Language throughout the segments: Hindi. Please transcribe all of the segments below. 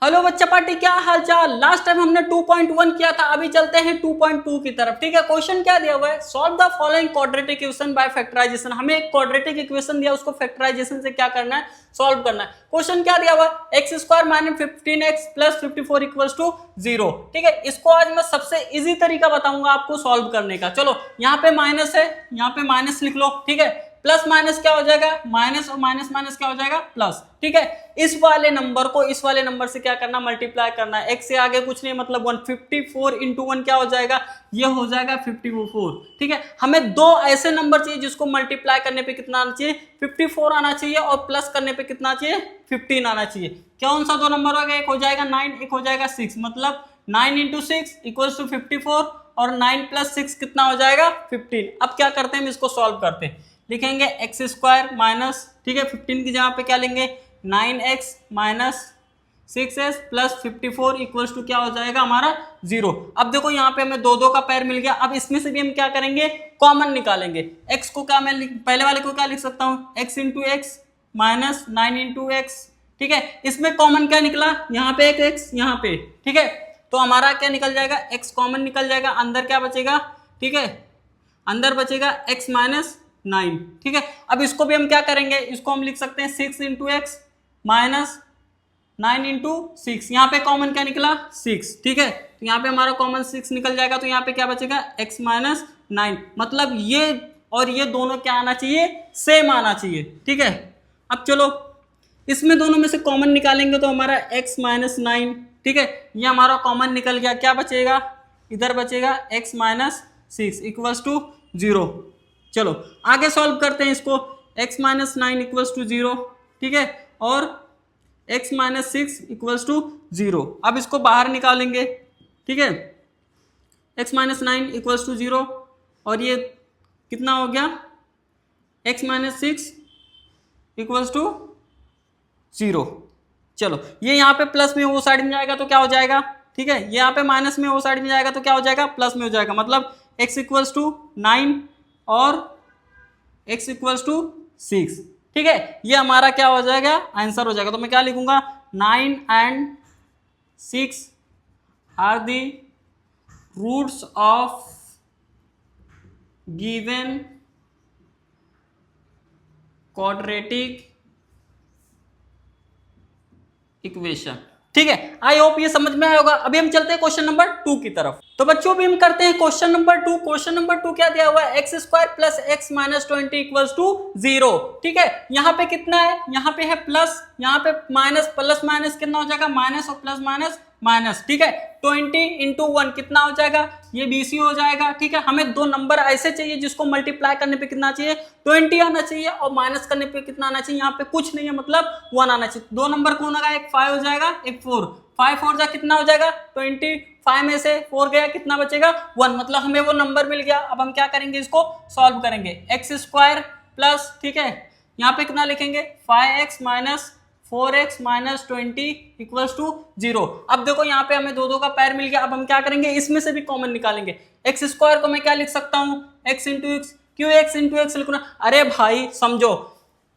हेलो बच्चा पार्टी, क्या हाल चाल। लास्ट टाइम हमने 2.1 किया था, अभी चलते हैं 2.2 की तरफ। ठीक है, क्वेश्चन क्या दिया हुआ है, solve the following quadratic equation by factorisation. हमें एक क्वाड्रेटिक इक्वेशन दिया, उसको फैक्टराइजेशन से क्या करना है, सॉल्व करना है। क्वेश्चन क्या दिया हुआ है, x square minus 15x plus 54 equals to 0। ठीक है, इसको आज मैं सबसे इजी तरीका बताऊंगा आपको सॉल्व करने का। चलो यहाँ पे माइनस है, यहाँ पे माइनस लिख लो। ठीक है, प्लस माइनस क्या हो जाएगा, माइनस, और माइनस माइनस क्या हो जाएगा, प्लस। ठीक है, इस वाले नंबर को इस वाले नंबर से क्या करना, मल्टीप्लाई करना है। x से आगे कुछ नहीं, मतलब 154 इंटू 1 क्या हो जाएगा, ये हो जाएगा 54। ठीक है, हमें दो ऐसे नंबर चाहिए जिसको मल्टीप्लाई करने पे कितना आना चाहिए, 54 आना चाहिए, और प्लस करने पे कितना चाहिए, 15 आना चाहिए। कौन सा दो नंबर हो गया, एक हो जाएगा 9, एक हो जाएगा 6, मतलब 9 इंटू 6 इक्वल्स टू 54, और 9 प्लस 6 कितना हो जाएगा, 15। अब क्या करते हैं, हम इसको सॉल्व करते हैं। लिखेंगे एक्स स्क्वायर माइनस, ठीक है, 15 की जगह पे क्या लेंगे, 9x minus 6s plus 54 equals to क्या हो जाएगा हमारा 0। अब देखो यहाँ पे हमें दो दो का पैर मिल गया। अब इसमें से भी हम क्या करेंगे, कॉमन निकालेंगे। x को क्या मैं पहले वाले को क्या लिख सकता हूँ, x into x minus 9 into x. ठीक है, इसमें कॉमन क्या निकला, यहाँ पे एक x यहाँ पे। ठीक है, तो हमारा क्या निकल जाएगा, x कॉमन निकल जाएगा, अंदर क्या बचेगा, ठीक है, अंदर बचेगा x माइनस 9। ठीक है, अब इसको भी हम क्या करेंगे, इसको हम लिख सकते हैं 6 इंटू एक्स माइनस 9 इंटू 6। यहाँ पे कॉमन क्या निकला, 6। ठीक है, तो यहाँ पे हमारा कॉमन 6 निकल जाएगा, तो यहाँ पे क्या बचेगा, x माइनस 9। मतलब ये और ये दोनों क्या आना चाहिए, सेम आना चाहिए। ठीक है, अब चलो इसमें दोनों में से कॉमन निकालेंगे तो हमारा x माइनस 9। ठीक है, ये हमारा कॉमन निकल गया, क्या बचेगा, इधर बचेगा x माइनस 6 इक्वल्स टू 0। चलो आगे सॉल्व करते हैं इसको, x माइनस 9 इक्वल्स टू 0। ठीक है, और x माइनस 6 इक्वल्स टू 0। अब इसको बाहर निकालेंगे। ठीक है, x माइनस 9 इक्वल्स टू 0, और ये कितना हो गया, x माइनस 6 इक्वल्स टू 0। चलो ये यहाँ पे प्लस में वो साइड में जाएगा तो क्या हो जाएगा, ठीक है, ये यहाँ पे माइनस में वो साइड में जाएगा तो क्या हो जाएगा, प्लस में हो जाएगा, मतलब x इक्वल्स टू 9 और x इक्वल्स टू 6। ठीक है, ये हमारा क्या हो जाएगा, आंसर हो जाएगा। तो मैं क्या लिखूंगा, 9 and 6 are the roots of given quadratic equation. ठीक है, आई होप ये समझ में आया होगा। अभी हम चलते हैं क्वेश्चन नंबर 2 की तरफ। तो बच्चों भी हम करते हैं क्वेश्चन नंबर 2। क्वेश्चन नंबर 2 क्या दिया हुआ है, x square plus x minus 20 equals to 0। ठीक है, यहाँ पे कितना है, यहाँ पे है प्लस, यहाँ पे माइनस, प्लस माइनस कितना हो जाएगा, माइनस, और प्लस माइनस माइनस। ठीक है, 20 इंटू 1 कितना हो जाएगा, ये BC हो जाएगा। ठीक है, हमें दो नंबर ऐसे चाहिए जिसको मल्टीप्लाई करने पे कितना चाहिए, 20 आना चाहिए, और माइनस करने पे कितना आना चाहिए, यहाँ पे कुछ नहीं है, मतलब 1 आना चाहिए। दो नंबर कौन होगा, एक 5 हो जाएगा, एक 4। 5 4 जा कितना हो जाएगा 20, 5 में से 4 गया, कितना बचेगा 1, मतलब हमें वो नंबर मिल गया। अब हम क्या करेंगे, इसको सॉल्व करेंगे। एक्स स्क्वायर प्लस, ठीक है, यहाँ पे कितना लिखेंगे, 5x minus 4x minus 20 equals to 0। अब देखो यहाँ पे हमें दो दो का पैर मिल गया। अब हम क्या करेंगे, इसमें से भी कॉमन निकालेंगे। एक्स स्क्वायर को मैं क्या लिख सकता हूँ, x इंटू एक्स। क्यों x इंटू एक्स लिखना, अरे भाई समझो,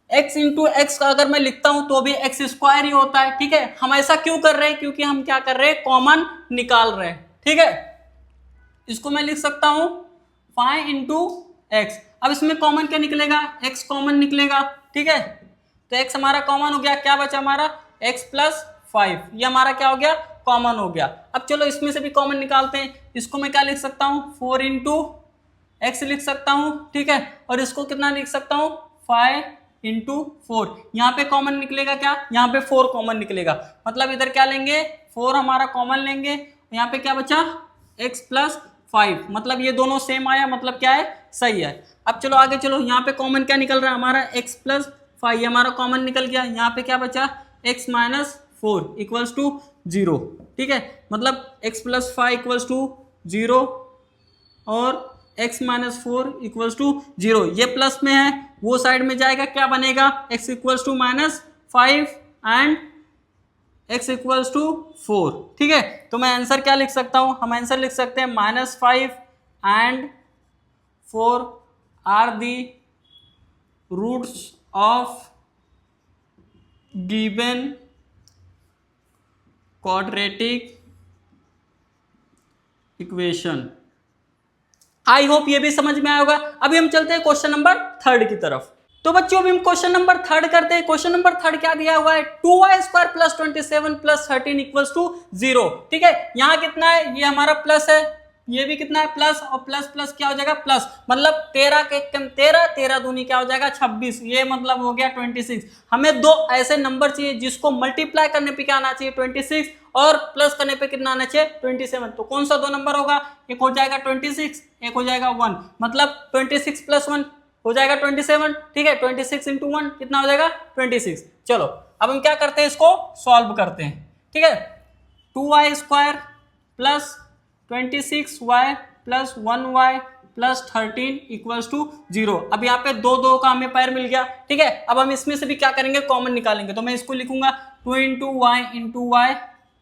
x इंटू एक्स का अगर मैं लिखता हूं तो भी एक्स स्क्वायर ही होता है। ठीक है, हम ऐसा क्यों कर रहे हैं, क्योंकि हम क्या कर रहे हैं, कॉमन निकाल रहे हैं। ठीक है, इसको मैं लिख सकता हूं 5 इंटू एक्स। अब इसमें कॉमन क्या निकलेगा, x कॉमन निकलेगा। ठीक है, तो x हमारा कॉमन हो गया, क्या बचा हमारा x प्लस 5, ये हमारा क्या हो गया, कॉमन हो गया। अब चलो इसमें से भी कॉमन निकालते हैं। इसको मैं क्या लिख सकता हूँ, 4 इंटू एक्स लिख सकता हूँ। ठीक है, और इसको कितना लिख सकता हूँ, 5 इंटू 4। यहाँ पे कॉमन निकलेगा क्या, यहाँ पे 4 कॉमन निकलेगा, मतलब इधर क्या लेंगे, 4 हमारा कॉमन लेंगे। यहाँ पे क्या बचा, x प्लस 5, मतलब ये दोनों सेम आया, मतलब क्या है, सही है। अब चलो आगे चलो, यहाँ पे कॉमन क्या निकल रहा है हमारा, x प्लस 5, ये हमारा कॉमन निकल गया। यहाँ पे क्या बचा, x माइनस 4 इक्वल्स टू 0। ठीक है, मतलब x प्लस 5 इक्वल्स टू 0, और x माइनस 4 इक्वल्स टू 0। ये प्लस में है, वो साइड में जाएगा, क्या बनेगा, x equals to minus 5 and x equals to 4। ठीक है, तो मैं आंसर क्या लिख सकता हूं, हम आंसर लिख सकते हैं -5 and 4 are the roots of given quadratic equation. I hope ये भी समझ में आया होगा। अभी हम चलते हैं क्वेश्चन नंबर 3 की तरफ। तो बच्चों अभी हम क्वेश्चन नंबर 3 करते हैं। क्वेश्चन नंबर 3 क्या दिया हुआ है, 2y² + 27 + 13 = 0। ठीक है, यहाँ कितना है, ये हमारा प्लस है, ये भी कितना है प्लस, और प्लस प्लस क्या हो जाएगा प्लस, मतलब 13 के कम 13, 13 दूनी क्या हो जाएगा 26, ये मतलब हो गया 26। हमें दो ऐसे नंबर चाहिए जिसको मल्टीप्लाई करने पे क्या आना चाहिए 26, और प्लस करने पे कितना आना चाहिए 27। तो कौन सा दो नंबर होगा, एक हो जाएगा 26, एक हो जाएगा 1, मतलब 26 + 1 हो जाएगा 27। ठीक है, 26 × 1 कितना हो जाएगा 26। चलो अब हम क्या करते हैं, इसको सॉल्व करते हैं। ठीक है, 2y² + 26y + 1y + 13 = 0। अब यहाँ पे दो दो का हमें पैर मिल गया। ठीक है, अब हम इसमें से भी क्या करेंगे, कॉमन निकालेंगे। तो मैं इसको लिखूंगा 2 × y × y,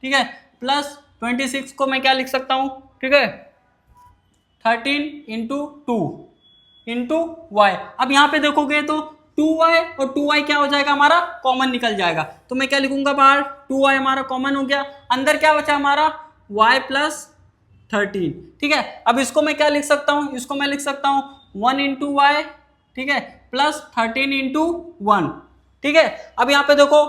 ठीक है, प्लस 26 को मैं क्या लिख सकता हूँ, ठीक है, 13 × 2 × y। अब यहाँ पे देखोगे तो 2y और 2y क्या हो जाएगा हमारा कॉमन निकल जाएगा। तो मैं क्या लिखूंगा बाहर, 2y हमारा कॉमन हो गया, अंदर क्या बचा हमारा y + 13। ठीक है, अब इसको मैं क्या लिख सकता हूँ, इसको मैं लिख सकता हूँ 1 × y, ठीक है, प्लस 13 × 1। ठीक है, अब यहाँ पे देखो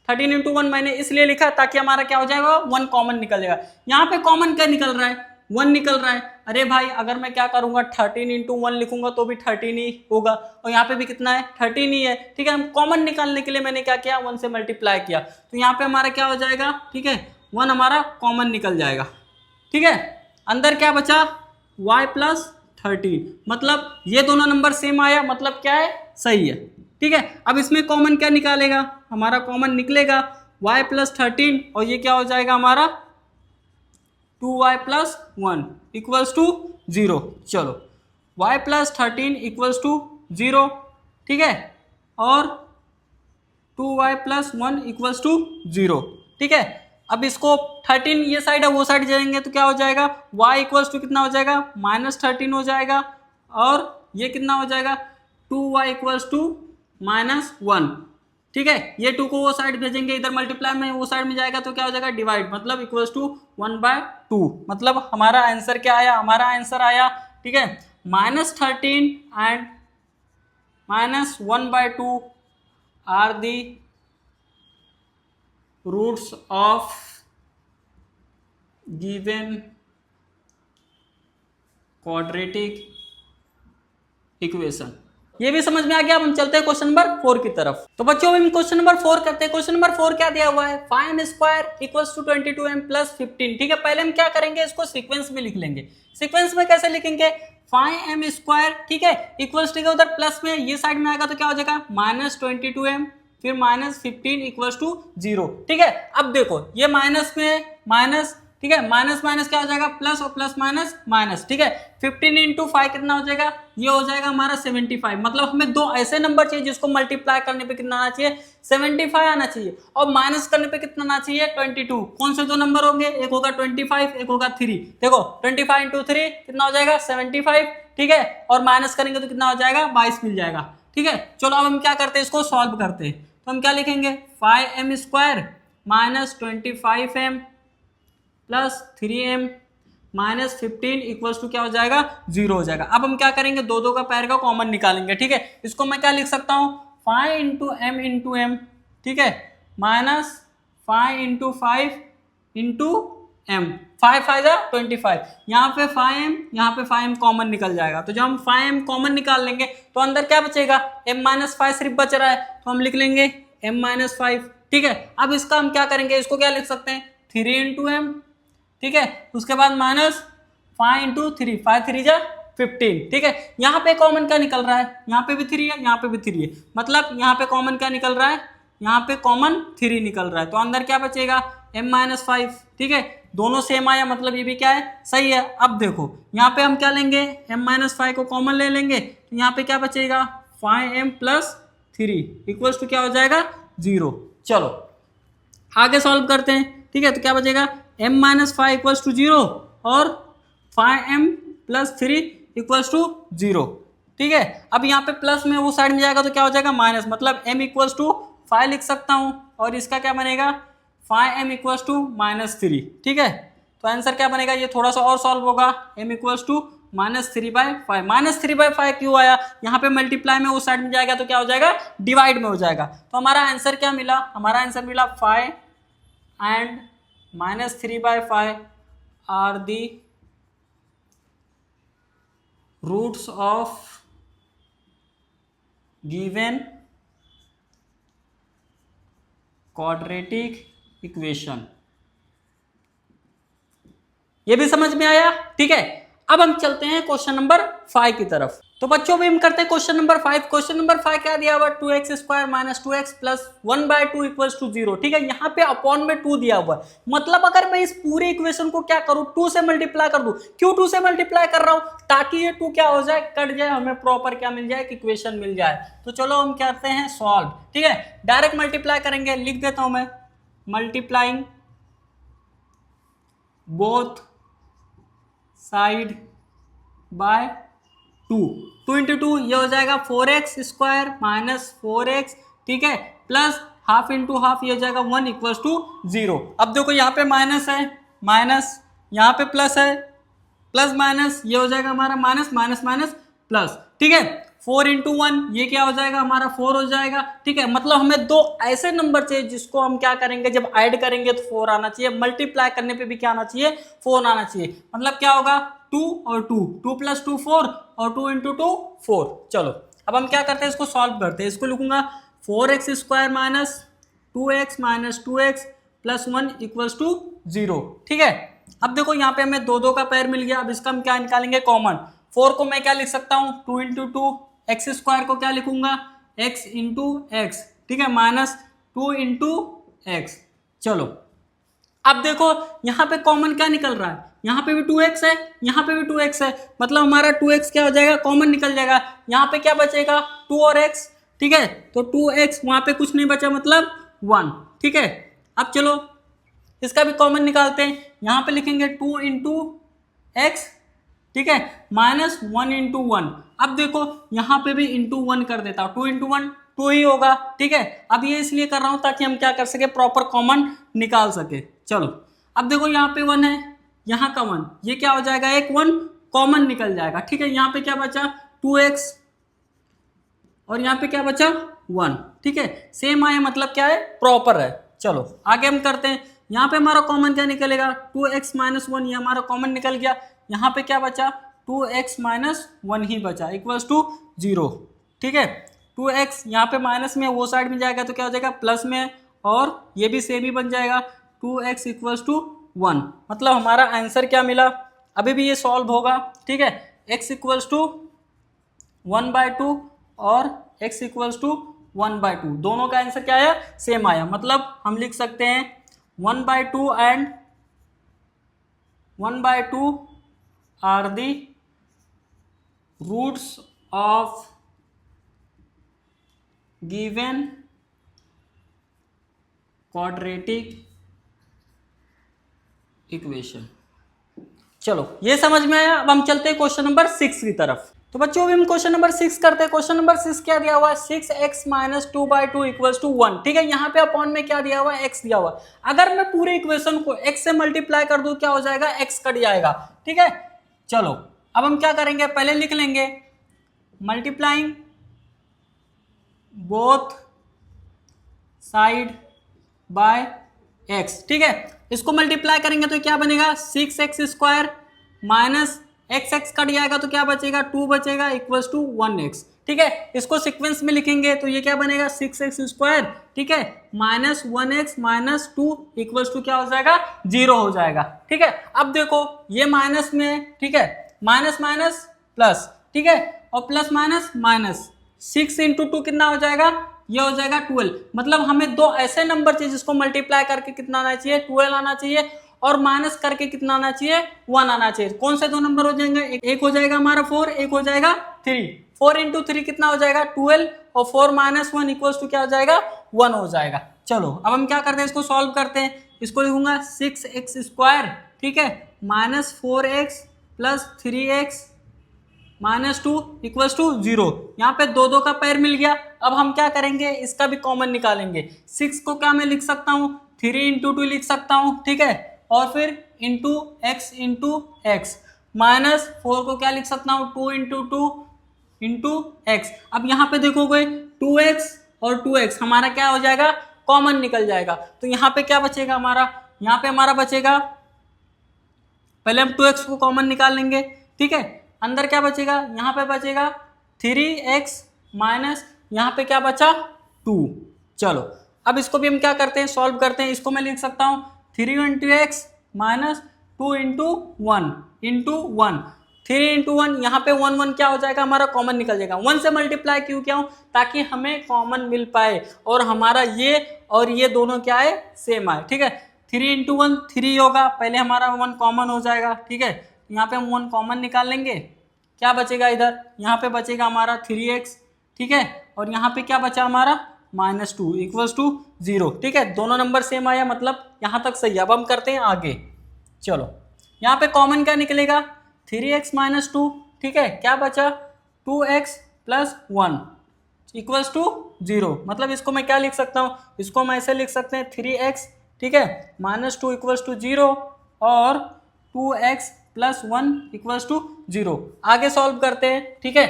13 × 1 मैंने इसलिए लिखा ताकि हमारा क्या हो जाएगा 1 कॉमन निकल जाएगा। यहाँ पे कॉमन क्या निकल रहा है, 1 निकल रहा है। अरे भाई अगर मैं क्या करूंगा 13 × 1 लिखूंगा तो भी 13 ही होगा, और यहाँ पे भी कितना है 13 ही है। ठीक है, हम कॉमन निकालने के लिए मैंने क्या किया 1 से मल्टीप्लाई किया, तो यहाँ पे हमारा क्या हो जाएगा, ठीक है, 1 हमारा कॉमन निकल जाएगा। ठीक है, अंदर क्या बचा y + 13, मतलब ये दोनों नंबर सेम आया, मतलब क्या है सही है। ठीक है, अब इसमें कॉमन क्या निकालेगा, हमारा कॉमन निकलेगा y + 13, और ये क्या हो जाएगा हमारा 2y + 1 = 0। चलो y + 13 = 0, ठीक है, और 2y + 1 = 0। ठीक है, अब इसको 13 ये साइड है वो साइड जाएंगे तो क्या हो जाएगा y = कितना हो जाएगा -13 हो जाएगा, और ये कितना हो जाएगा 2y = -1। ठीक है, ये 2 को वो साइड भेजेंगे, इधर मल्टीप्लाई में वो साइड में जाएगा तो क्या हो जाएगा डिवाइड, मतलब =1/2। मतलब हमारा आंसर क्या आया, हमारा आंसर आया, ठीक है, -13 and -1/2 are the roots of given quadratic equation. ये भी समझ में आ गया। अब हम चलते हैं क्वेश्चन नंबर 4 की तरफ। तो बच्चों हम क्वेश्चन नंबर 4 करते हैं। क्वेश्चन नंबर 4 क्या दिया हुआ है, 5m² = 22m + 15। ठीक है, पहले हम क्या करेंगे, इसको सीक्वेंस में लिख लेंगे। सीक्वेंस में कैसे लिखेंगे, 5m², ठीक है, इक्वल्स, ठीक है, उधर प्लस में ये साइड में आएगा तो क्या हो जाएगा -22m, फिर -15 = 0। ठीक है, अब देखो ये माइनस में माइनस, ठीक है, माइनस माइनस क्या हो जाएगा प्लस, और प्लस माइनस माइनस। ठीक है, 15 × 5 कितना हो जाएगा, ये हो जाएगा हमारा 75। मतलब हमें दो ऐसे नंबर चाहिए जिसको मल्टीप्लाई करने पे कितना आना चाहिए 75 आना चाहिए, और माइनस करने पे कितना आना चाहिए 22। कौन से दो नंबर होंगे, एक होगा 25, एक होगा 3। देखो 25 × 3 कितना हो जाएगा 75। ठीक है, और माइनस करेंगे तो कितना हो जाएगा 22 मिल जाएगा। ठीक है, चलो अब हम क्या करते हैं, इसको सॉल्व करते हैं। तो हम क्या लिखेंगे 5m² - 25m + 3m - 15 = क्या हो जाएगा 0 हो जाएगा। अब हम क्या करेंगे, दो दो का पैर का कॉमन निकालेंगे। ठीक है, इसको मैं क्या लिख सकता हूँ 5 × m × m, ठीक है, -5 × 5 × m, 5 5 25। यहाँ पे 5m, यहाँ पे 5m कॉमन निकल जाएगा। तो जब हम 5m कॉमन निकाल लेंगे तो अंदर क्या बचेगा m-5 सिर्फ बच रहा है, तो हम लिख लेंगे m-5। ठीक है, अब इसका हम क्या करेंगे, इसको क्या लिख सकते हैं 3 × m, ठीक है, उसके बाद -5 × 3, 5 3 जा 15। ठीक है, यहाँ पे कॉमन क्या निकल रहा है, यहाँ पे भी 3 है, यहाँ पे भी 3 है, मतलब यहाँ पे कॉमन क्या निकल रहा है, यहाँ पे कॉमन 3 निकल रहा है। तो अंदर क्या बचेगा m-5। ठीक है, दोनों सेम आया, मतलब ये भी क्या है सही है। अब देखो यहाँ पे हम क्या लेंगे m-5 को कॉमन ले लेंगे, तो यहाँ पे क्या बचेगा 5m + 3 = क्या हो जाएगा 0। चलो आगे सॉल्व करते हैं। ठीक है, तो क्या बचेगा m-5 = 0 और 5m + 3 = 0। ठीक है, अब यहाँ पे प्लस में वो साइड में जाएगा तो क्या हो जाएगा माइनस, मतलब m = 5 लिख सकता हूँ, और इसका क्या बनेगा 5m इक्वल्स टू -3, ठीक है। तो आंसर क्या बनेगा, ये थोड़ा सा और सॉल्व होगा, m इक्वल्स टू -3/5। -3/5 क्यों आया, यहाँ पे मल्टीप्लाई में उस साइड में जाएगा तो क्या हो जाएगा, डिवाइड में हो जाएगा। तो हमारा आंसर क्या मिला, हमारा आंसर मिला 5 and -3/5 are the roots of given quadratic equation. ये भी समझ में आया, ठीक है। अब हम चलते हैं क्वेश्चन नंबर 5 की तरफ। तो बच्चों भी हम करते हैं क्वेश्चन नंबर 5। क्वेश्चन नंबर 5 क्या दिया हुआ, 2x² - 2x + 1/2 = 0, ठीक है। यहाँ पे अपॉन में 2 दिया हुआ है, मतलब अगर मैं इस पूरी इक्वेशन को क्या करूँ, 2 से मल्टीप्लाई कर दूं। क्यों 2 से मल्टीप्लाई कर रहा हूँ, ताकि ये 2 क्या हो जाए, कट जाए, हमें प्रॉपर क्या मिल जाए, इक्वेशन मिल जाए। तो चलो हम करते हैं सॉल्व, ठीक है। डायरेक्ट मल्टीप्लाई करेंगे, लिख देता हूं मैं, मल्टीप्लाइंग बोथ साइड बाय 2, 2 × 2 ये हो जाएगा 4x² - 4x, ठीक है, प्लस हाफ इंटू हाफ ये हो जाएगा 1 = 0। अब देखो यहाँ पे माइनस है, माइनस, यहाँ पे प्लस है, प्लस माइनस ये हो जाएगा हमारा माइनस, माइनस माइनस प्लस, ठीक है। 4 × 1 ये क्या हो जाएगा हमारा 4 हो जाएगा, ठीक है। मतलब हमें दो ऐसे नंबर चाहिए जिसको हम क्या करेंगे, जब ऐड करेंगे तो 4 आना चाहिए, मल्टीप्लाई करने पे भी क्या आना चाहिए, 4 आना चाहिए। मतलब क्या होगा, 2 और 2, 2 + 2 4 और 2 × 2 4। चलो अब हम क्या करते हैं, इसको सॉल्व करते हैं। इसको लिखूंगा 4x² - 2x - 2x + 1 = 0, ठीक है। अब देखो यहाँ पे हमें 2 का पेयर मिल गया। अब इसका हम क्या निकालेंगे, कॉमन। 4 को मैं क्या लिख सकता हूँ, 2 × 2, x² को क्या लिखूंगा, x × x, ठीक है, -2 × x। चलो अब देखो यहाँ पे कॉमन क्या निकल रहा है, यहाँ पे भी 2x है, यहाँ पे भी 2x है, मतलब हमारा 2x क्या हो जाएगा, कॉमन निकल जाएगा। यहाँ पे क्या बचेगा, 2 और x, ठीक है। तो 2x, वहां पे कुछ नहीं बचा, मतलब 1, ठीक है। अब चलो इसका भी कॉमन निकालते हैं। यहाँ पे लिखेंगे 2 × x, ठीक है, -1 × 1। अब देखो यहाँ पे भी ×1 कर देता हूँ, 2 × 1 2 ही होगा, ठीक है। अब ये इसलिए कर रहा हूँ ताकि हम क्या कर सके, प्रॉपर कॉमन निकाल सके। चलो अब देखो यहाँ पे 1 है, यहाँ का 1, ये क्या हो जाएगा, एक 1 कॉमन निकल जाएगा, ठीक है। यहाँ पे क्या बचा, 2x, और यहाँ पे क्या बचा, 1, ठीक है। सेम आया, मतलब क्या है, प्रॉपर है। चलो आगे हम करते हैं। यहाँ पे हमारा कॉमन क्या निकलेगा, 2x - 1, ये हमारा कॉमन निकल गया। यहाँ पे क्या बचा, 2x - 1 ही बचा, = 0, ठीक है। 2x यहाँ पे माइनस में, वो साइड में जाएगा तो क्या हो जाएगा, प्लस में, और ये भी सेम ही बन जाएगा, 2x = 1। मतलब हमारा आंसर क्या मिला, अभी भी ये सॉल्व होगा, ठीक है। x = 1/2 और x = 1/2, दोनों का आंसर क्या आया, सेम आया। मतलब हम लिख सकते हैं 1/2 and 1/2 are the roots of given quadratic equation। चलो ये समझ में आया। अब हम चलते हैं क्वेश्चन नंबर 6 की तरफ। तो बच्चों अभी हम क्वेश्चन नंबर 6 करते हैं। क्वेश्चन नंबर 6 क्या दिया हुआ है, 6x - 2/2 = 1, ठीक है। यहाँ पे अपॉन में क्या दिया हुआ है, x दिया हुआ है। अगर मैं पूरे इक्वेशन को x से मल्टीप्लाई कर दूं, क्या हो जाएगा, x कट जाएगा, ठीक है। चलो अब हम क्या करेंगे, पहले लिख लेंगे multiplying both side by x, ठीक है। इसको मल्टीप्लाई करेंगे तो क्या बनेगा, 6x² - x कट जाएगा तो क्या बचेगा, 2 बचेगा, = 1x, ठीक है। इसको सीक्वेंस में लिखेंगे तो ये क्या बनेगा, 6x², ठीक है, -1x - 2 = क्या हो जाएगा, 0 हो जाएगा, ठीक है। अब देखो ये माइनस में, ठीक है, माइनस माइनस प्लस, ठीक है, और प्लस माइनस माइनस, 6 × 2 कितना हो जाएगा, ये हो जाएगा 12। मतलब हमें दो ऐसे नंबर चाहिए जिसको मल्टीप्लाई करके कितना आना चाहिए, 12 आना चाहिए, और माइनस करके कितना आना चाहिए, 1 आना चाहिए। कौन से दो नंबर हो जाएंगे, एक हो जाएगा हमारा 4, एक हो जाएगा 3। 4 × 3 कितना हो जाएगा, 12, और 4 - 1 = क्या हो जाएगा, 1 हो जाएगा। चलो अब हम क्या करते हैं, इसको सॉल्व करते हैं। इसको लिखूंगा 6x², ठीक है, -4x + 3x -2 = 0। यहाँ पे 2 का पेयर मिल गया। अब हम क्या करेंगे, इसका भी कॉमन निकालेंगे। 6 को क्या मैं लिख सकता हूँ, 3 इंटू टू लिख सकता हूँ, ठीक है, और फिर इंटू एक्स माइनस 4 को क्या लिख सकता हूँ, 2 इंटू एक्स। अब यहाँ पे देखोगे 2x और 2x हमारा क्या हो जाएगा, कॉमन निकल जाएगा। तो यहाँ पे क्या बचेगा हमारा, यहाँ पे हमारा बचेगा, पहले हम 2x को कॉमन निकाल लेंगे, ठीक है, अंदर क्या बचेगा, यहाँ पे बचेगा 3x माइनस यहाँ पे क्या बचा 2। चलो अब इसको भी हम क्या करते हैं, सॉल्व करते हैं। इसको मैं लिख सकता हूँ 3 into x minus 2 into one 3 into one, यहाँ पे 1 क्या हो जाएगा हमारा, कॉमन निकल जाएगा। 1 से मल्टीप्लाई क्यों किया हूँ, ताकि हमें कॉमन मिल पाए और हमारा ये और ये दोनों क्या है, सेम आए, ठीक है। 3 इंटू वन 3 होगा, पहले हमारा 1 कॉमन हो जाएगा, ठीक है, यहाँ पे हम 1 कॉमन निकाल लेंगे, क्या बचेगा इधर, यहाँ पे बचेगा हमारा 3x, ठीक है, और यहाँ पे क्या बचा हमारा -2 इक्वल्स टू 0, ठीक है, दोनों नंबर सेम आया, मतलब यहाँ तक सही है। अब हम करते हैं आगे, चलो यहाँ पे कॉमन क्या निकलेगा, 3x माइनस 2, ठीक है, क्या बचा 2x प्लस 1 इक्वल्स टू 0, मतलब इसको मैं क्या लिख सकता हूँ, इसको मैं ऐसे लिख सकते हैं 3x, ठीक है, -2 इक्वल्स टू 0 और 2x प्लस 1 इक्वल्स टू 0। आगे सॉल्व करते हैं, ठीक है,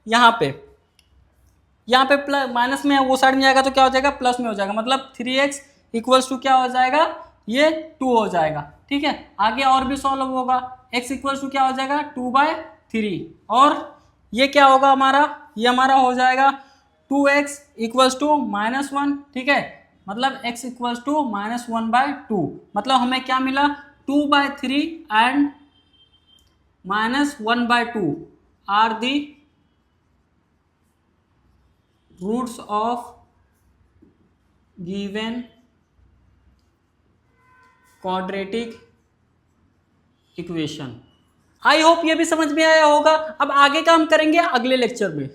यहाँ पे प्लस माइनस में वो साइड में जाएगा तो क्या हो जाएगा, प्लस में हो जाएगा, मतलब 3x इक्वल्स टू क्या हो जाएगा, ये 2 हो जाएगा, ठीक है। आगे और भी सॉल्व होगा, x इक्वल्स टू क्या हो जाएगा 2/3 और ये क्या होगा हमारा, ये हमारा हो जाएगा 2x इक्वल्स टू -1, ठीक है, मतलब x इक्वल्स टू -1/2, मतलब हमें क्या मिला 2/3 and -1/2 are the roots of given quadratic equation. I hope ये भी समझ में आया होगा। अब आगे का हम करेंगे अगले लेक्चर में।